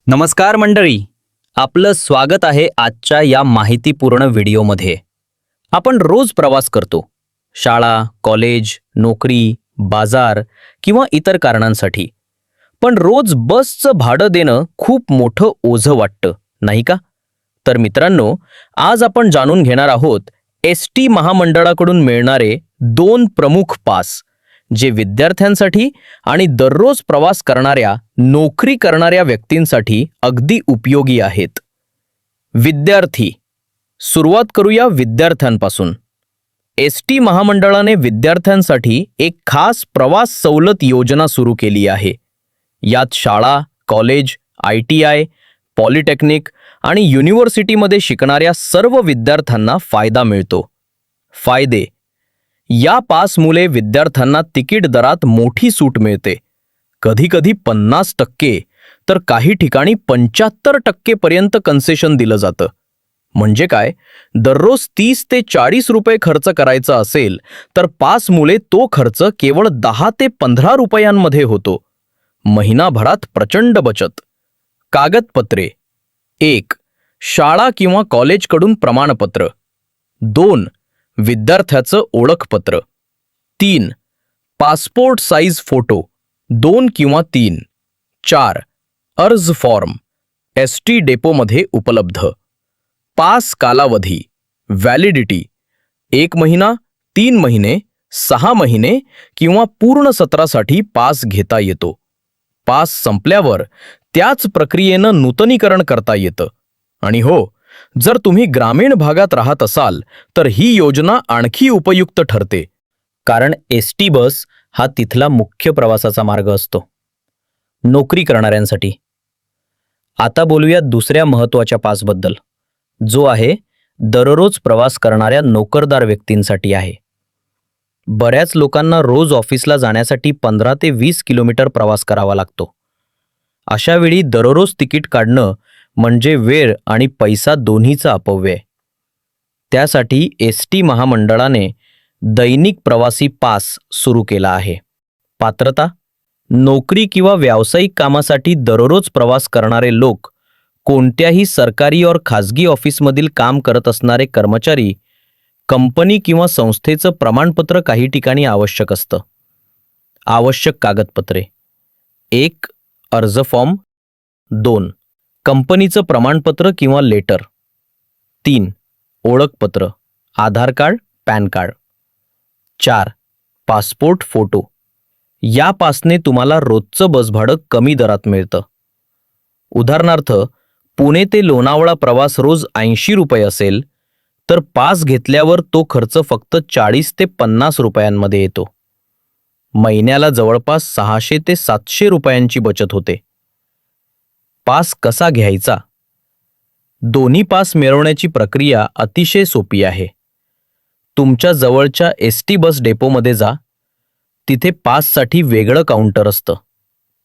नमस्कार मंडळी, आपलं स्वागत आहे आजच्या या माहितीपूर्ण व्हिडिओमध्ये. आपण रोज प्रवास करतो, शाळा, कॉलेज, नोकरी, बाजार किंवा इतर कारणांसाठी. पण रोज बसचं भाडं देणं खूप मोठं ओझं वाटतं, नाही का? तर मित्रांनो, आज आपण जाणून घेणार आहोत एस.टी. महामंडळाकडून मिळणारे 2 प्रमुख पास, जे विद्यार्थ्यांसाठी आणि दररोज प्रवास करणाऱ्या, नोकरी करणाऱ्या व्यक्तींसाठी अगदी उपयोगी आहेत. विद्यार्थी. सुरुवात करूया विद्यार्थ्यांपासून. एस.टी. महामंडळाने विद्यार्थ्यांसाठी एक खास प्रवास सवलत योजना सुरू केली आहे. यात शाळा, कॉलेज, ITI, पॉलिटेक्निक आणि युनिव्हर्सिटीमध्ये शिकणाऱ्या सर्व विद्यार्थ्यांना फायदा मिळतो. फायदे: या पासमुळे विद्यार्थ्यांना तिकीट दरात मोठी सूट मिळते. कधीकधी 50% तर काही ठिकाणी 75% पर्यंत कन्सेशन दिलं जातं. म्हणजे काय, दररोज 30 ते 40 रुपये खर्च करायचा असेल तर पासमुळे तो खर्च केवळ 10 ते 15 रुपयांमध्ये होतो. महिनाभरात प्रचंड बचत. कागदपत्रे: 1. शाळा किंवा कॉलेजकडून प्रमाणपत्र. 2. विद्यार्थ्याचं ओळखपत्र. 3. पासपोर्ट साईज फोटो 2 किंवा 3. 4. अर्ज फॉर्म एस.टी. डेपोमध्ये उपलब्ध. पास कालावधी व्हॅलिडिटी 1 महिना, 3 महिने, 6 महिने किंवा पूर्ण सत्रासाठी पास घेता येतो. पास संपल्यावर त्याच प्रक्रियेनं नूतनीकरण करता येतं. आणि हो, जर तुम्ही ग्रामीण भागात राहत असाल तर ही योजना आणखी उपयुक्त ठरते, कारण एस.टी. बस हा तिथला मुख्य प्रवासाचा मार्ग असतो. नोकरी करणाऱ्यांसाठी. आता बोलूया दुसऱ्या महत्त्वाच्या पासबद्दल, जो आहे दररोज प्रवास करणाऱ्या नोकरदार व्यक्तींसाठी आहे. बऱ्याच लोकांना रोज ऑफिसला जाण्यासाठी 15 ते 20 किलोमीटर प्रवास करावा लागतो. अशा वेळी दररोज तिकीट काढणं म्हणजे वेळ आणि पैसा दोन्हीचा अपव्यय. त्यासाठी एस.टी. महामंडळाने दैनिक प्रवासी पास सुरू केला आहे. पात्रता: नोकरी किंवा व्यावसायिक कामासाठी दररोज प्रवास करणारे लोक, कोणत्याही सरकारी और खाजगी ऑफिसमधील काम करत असणारे कर्मचारी, कंपनी किंवा संस्थेचं प्रमाणपत्र काही ठिकाणी आवश्यक असतं. आवश्यक कागदपत्रे: 1. अर्ज फॉर्म. 2. कंपनीचं प्रमाणपत्र किंवा लेटर. 3. ओळखपत्र, Aadhaar card, PAN card. 4. Passport photo. या पासने तुम्हाला रोजचं बसभाडं कमी दरात मिळतं. उदाहरणार्थ, पुणे ते लोणावळा प्रवास रोज 80 रुपये असेल तर पास घेतल्यावर तो खर्च फक्त 40 ते 50 रुपयांमध्ये येतो. महिन्याला जवळपास 600 ते 700 रुपयांची बचत होते. पास कसा घ्यायचा? दोन्ही पास मिळवण्याची प्रक्रिया अतिशय सोपी आहे. तुमच्या जवळच्या एस.टी. बस डेपोमध्ये जा. तिथे पाससाठी वेगळं काउंटर असतं.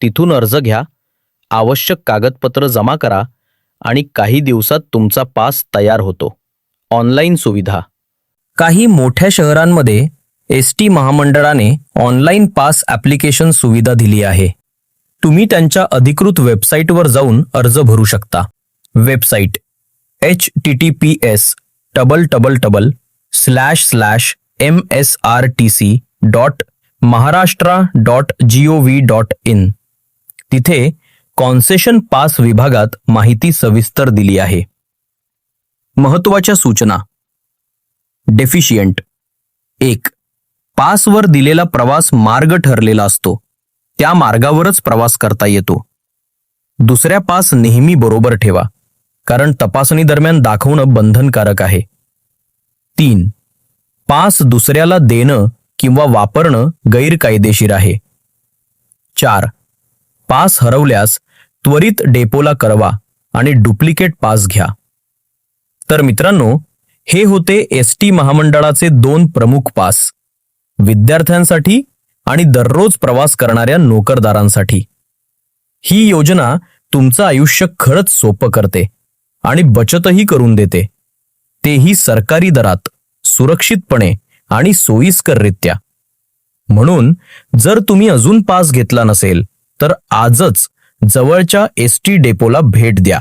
तिथून अर्ज घ्या, आवश्यक कागदपत्र जमा करा आणि काही दिवसात तुमचा पास तयार होतो. ऑनलाईन सुविधा. काही मोठ्या शहरांमध्ये एस.टी. महामंडळाने ऑनलाईन पास ॲप्लिकेशन सुविधा दिली आहे. तुम्ही त्यांच्या अधिकृत वेबसाईटवर जाऊन अर्ज भरू शकता. Website: https://msrtc.maharashtra.gov.in. तिथे कॉन्सेशन पास विभागात माहिती सविस्तर दिली आहे. महत्त्वाच्या सूचना. डेफिशियंट: 1. पासवर दिलेला प्रवास मार्ग ठरलेला असतो, त्या मार्गावरच प्रवास करता येतो. दुसऱ्या पास नेहमी बरोबर ठेवा, कारण तपासणी दरम्यान दाखवणं बंधनकारक आहे. 3. पास दुसऱ्याला देणं किंवा वापरणं गैरकायदेशीर आहे. 4. पास हरवल्यास त्वरित डेपोला कळवा आणि डुप्लिकेट पास घ्या. तर मित्रांनो, हे होते एस.टी. महामंडळाचे 2 प्रमुख पास, विद्यार्थ्यांसाठी आणि दररोज प्रवास करणाऱ्या नोकरदारांसाठी. ही योजना तुमचं आयुष्य खरंच सोपं करते आणि बचतही करून देते, तेही सरकारी दरात, सुरक्षितपणे आणि सोयीस्कररित्या. म्हणून जर तुम्ही अजून पास घेतला नसेल तर आजच जवळच्या एस टी डेपोला भेट द्या.